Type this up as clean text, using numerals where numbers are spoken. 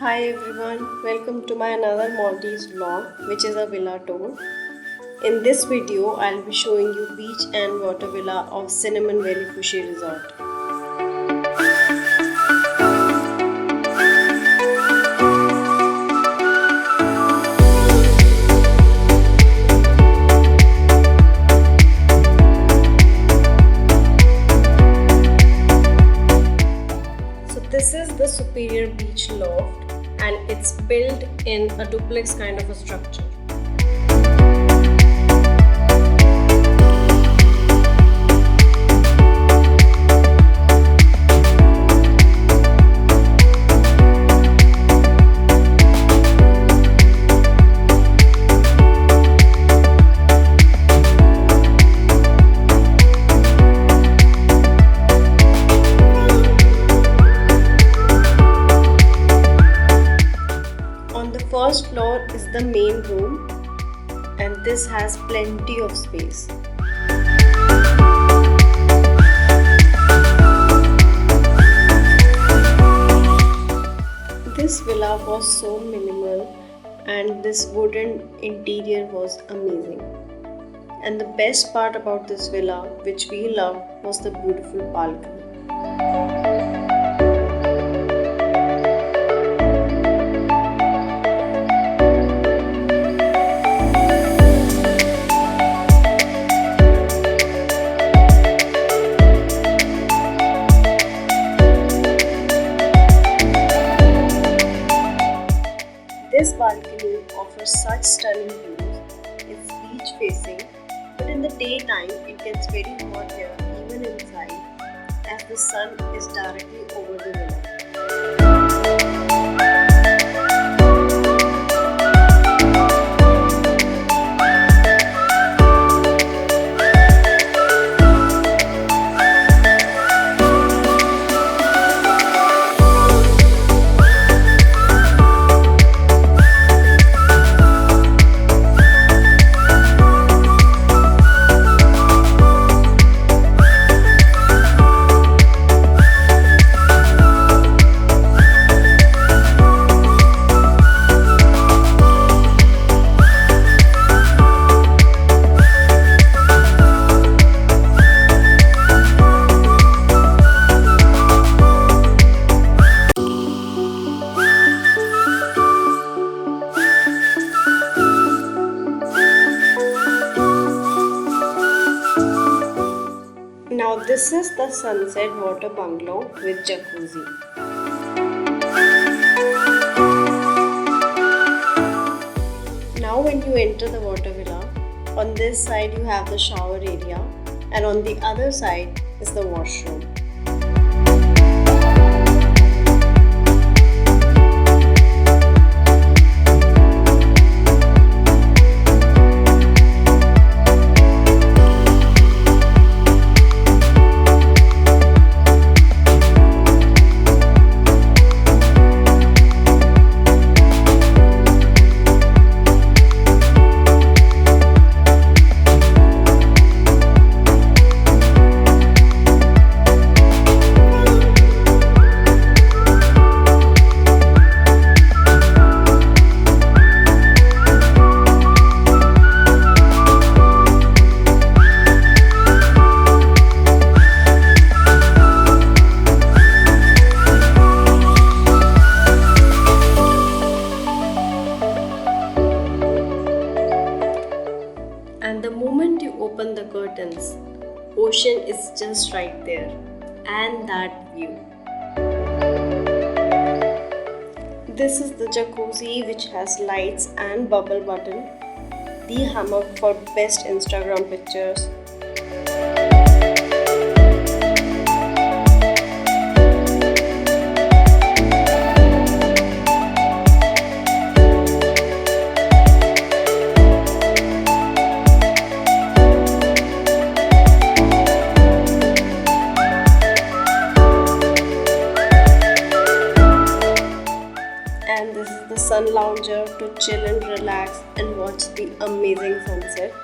Hi everyone, welcome to my another Maldives vlog, which is a villa tour. In this video, I'll be showing you beach and water villa of Cinnamon Velifushi Resort. So this is the superior beach loft and it's built in a duplex kind of a structure. First floor is the main room and this has plenty of space. This villa was so minimal and this wooden interior was amazing. And the best part about this villa, which we loved, was the beautiful balcony. This balcony offers such stunning views. It's beach facing, but in the daytime it gets very hot here even inside as the sun is directly over the villa. Now this is the sunset water bungalow with jacuzzi. Now when you enter the water villa, on this side you have the shower area and on the other side is the washroom. And the moment you open the curtains, ocean is just right there, and that view. This is the jacuzzi which has lights and bubble button, the hammock for best Instagram pictures. And this is the sun lounger to chill and relax and watch the amazing sunset.